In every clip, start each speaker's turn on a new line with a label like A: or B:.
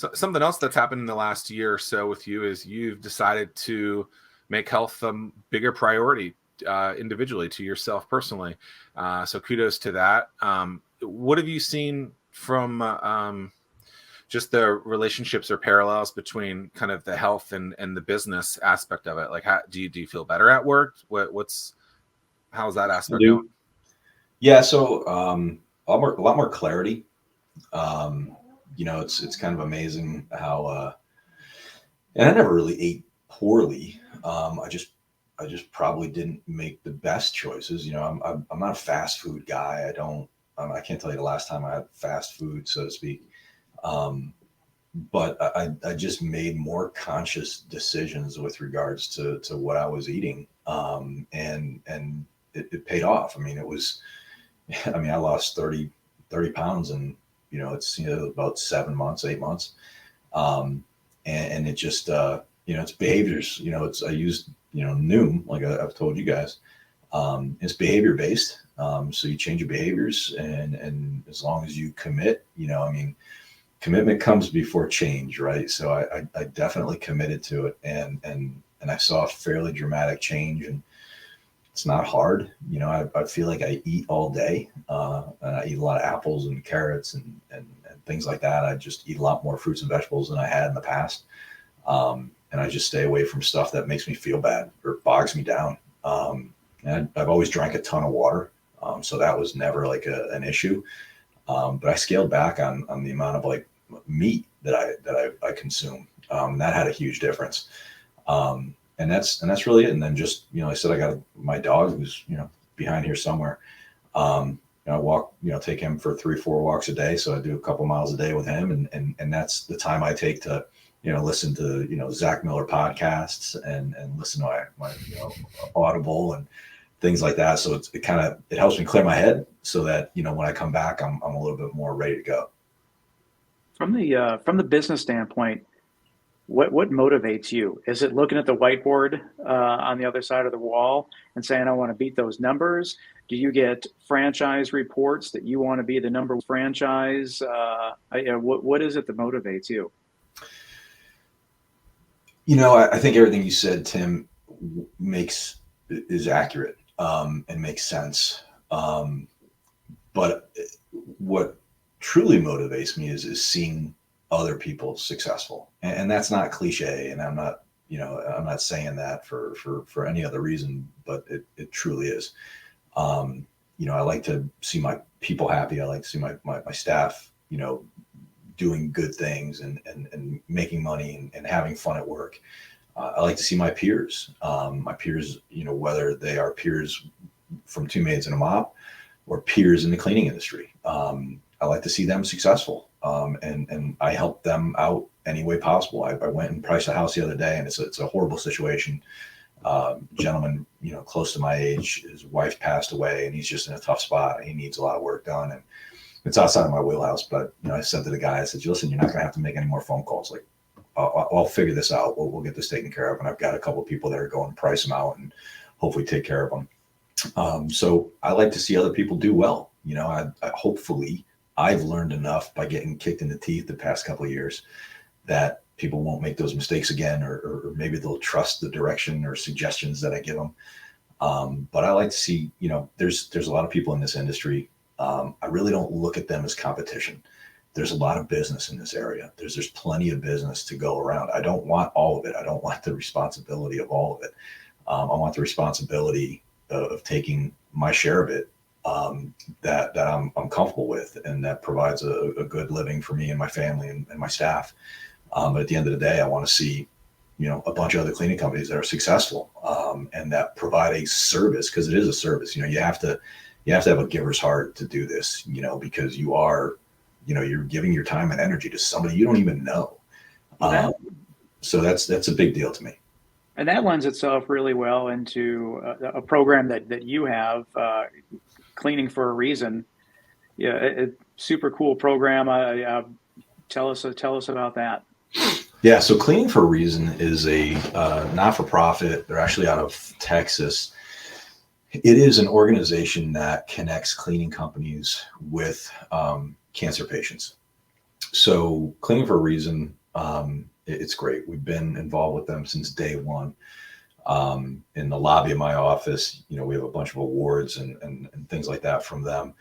A: So something else that's happened in the last year or so with you is you've decided to make health a bigger priority individually to yourself personally. So kudos to that. What have you seen from just the relationships or parallels between kind of the health and the business aspect of it? Like, how do you feel better at work? How's that aspect going?
B: Yeah, so a lot more clarity. It's kind of amazing how, and I never really ate poorly. I just probably didn't make the best choices. I'm not a fast food guy. I can't tell you the last time I had fast food, so to speak. But I just made more conscious decisions with regards to what I was eating. And it paid off. I mean, I lost 30 pounds and, it's, about 7 months, 8 months. And it just, it's behaviors, I used, Noom, like I've told you guys, it's behavior based. So you change your behaviors and as long as you commit, commitment comes before change, right? So I definitely committed to it and I saw a fairly dramatic change, and it's not hard. I feel like I eat all day, and I eat a lot of apples and carrots and things like that. I just eat a lot more fruits and vegetables than I had in the past. And I just stay away from stuff that makes me feel bad or bogs me down. And I've always drank a ton of water. So that was never like an issue. But I scaled back on the amount of like meat that I consume. That had a huge difference. And that's really it. And then just, I said, I got my dog who's, behind here somewhere. I walk, take him for 3-4 walks a day. So I do a couple miles a day with him. And that's the time I take to, listen to, Zack Miller podcasts and listen to my Audible and things like that. So it helps me clear my head so that, when I come back, I'm a little bit more ready to go.
C: From the business standpoint, what motivates you? Is it looking at the whiteboard on the other side of the wall and saying, I want to beat those numbers? Do you get franchise reports that you want to be the number one franchise? What is it that motivates you?
B: I think everything you said, Tim, is accurate and makes sense. But what truly motivates me is seeing other people successful, and that's not cliche. And I'm not saying that for any other reason, but it truly is. I like to see my people happy. I like to see my staff, doing good things and making money and having fun at work. I like to see my peers, whether they are peers from Two Maids A Mop or peers in the cleaning industry. I like to see them successful. And I help them out any way possible. I went and priced a house the other day, and it's a horrible situation. Gentleman, close to my age, his wife passed away, and he's just in a tough spot. He needs a lot of work done, and it's outside of my wheelhouse. But I said to the guy, I said, listen, you're not going to have to make any more phone calls. Like, I'll figure this out. We'll get this taken care of. And I've got a couple of people that are going to price them out and hopefully take care of them. So I like to see other people do well. Hopefully I've learned enough by getting kicked in the teeth the past couple of years that people won't make those mistakes again, or maybe they'll trust the direction or suggestions that I give them. But I like to see, there's a lot of people in this industry. I really don't look at them as competition. There's a lot of business in this area. There's plenty of business to go around. I don't want all of it. I don't want the responsibility of all of it. I want the responsibility of taking my share of it, that I'm comfortable with, and that provides a good living for me and my family and my staff. But at the end of the day, I want to see, a bunch of other cleaning companies that are successful, and that provide a service, because it is a service. You have to have a giver's heart to do this, because you're giving your time and energy to somebody you don't even know. So that's a big deal to me.
C: And that lends itself really well into a program that you have, Cleaning for a Reason. Yeah, super cool program. Tell us about that.
B: Yeah, so Cleaning for a Reason is a not-for-profit. They're actually out of Texas. It is an organization that connects cleaning companies with cancer patients. So Cleaning for a Reason, it's great. We've been involved with them since day one. In the lobby of my office, we have a bunch of awards and things like that from them.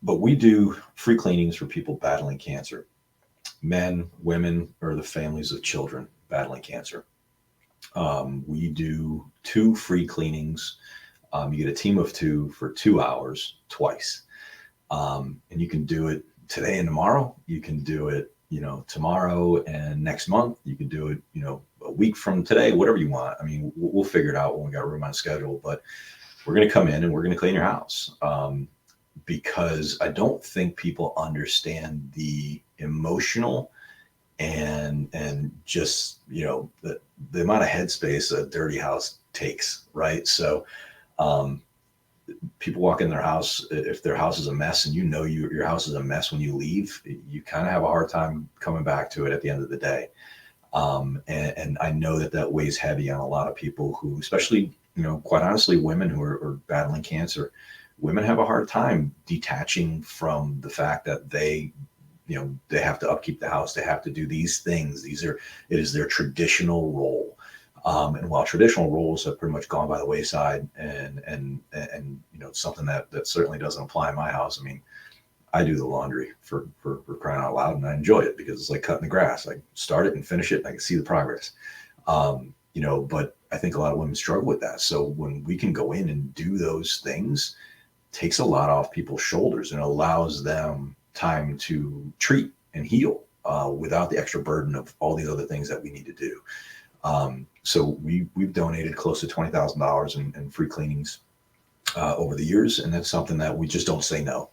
B: But we do free cleanings for people battling cancer, men, women, or the families of children battling cancer. We do 2 free cleanings. You get a team of 2 for 2 hours twice. And you can do it today and tomorrow. You can do it, tomorrow and next month. You can do it, a week from today, whatever you want. I mean, we'll figure it out when we got room on schedule, but we're going to come in and we're going to clean your house. Because I don't think people understand the emotional and just, the amount of headspace a dirty house takes, right? So, people walk in their house, if their house is a mess and your house is a mess when you leave, you kind of have a hard time coming back to it at the end of the day. And I know that weighs heavy on a lot of people who, especially, quite honestly, women who are battling cancer. Women have a hard time detaching from the fact that they have to upkeep the house. They have to do these things. It is their traditional role. And while traditional roles have pretty much gone by the wayside and something that certainly doesn't apply in my house. I mean, I do the laundry for crying out loud, and I enjoy it because it's like cutting the grass. I start it and finish it and I can see the progress. But I think a lot of women struggle with that. So when we can go in and do those things, it takes a lot off people's shoulders and allows them time to treat and heal without the extra burden of all these other things that we need to do. So we've donated close to $20,000 in free cleanings over the years, and that's something that we just don't say no.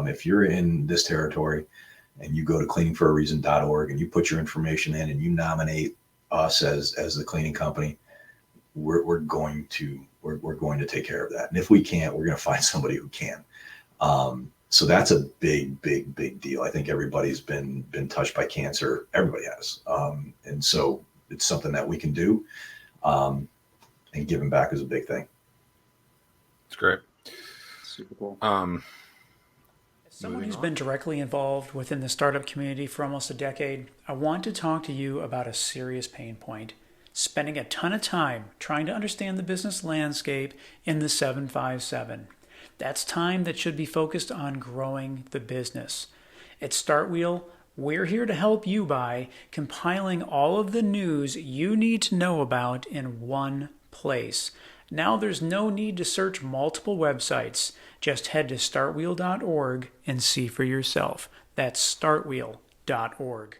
B: If you're in this territory and you go to cleaningforareason.org and you put your information in and you nominate us as the cleaning company, we're going to take care of that. And if we can't, we're going to find somebody who can. So that's a big deal. I think everybody's been touched by cancer. Everybody has. And so it's something that we can do. And giving back is a big thing.
A: It's great.
C: Super cool.
D: As someone who's been directly involved within the startup community for almost a decade, I want to talk to you about a serious pain point. Spending a ton of time trying to understand the business landscape in the 757. That's time that should be focused on growing the business. At StartWheel, we're here to help you by compiling all of the news you need to know about in one place. Now there's no need to search multiple websites. Just head to startwheel.org and see for yourself. That's startwheel.org.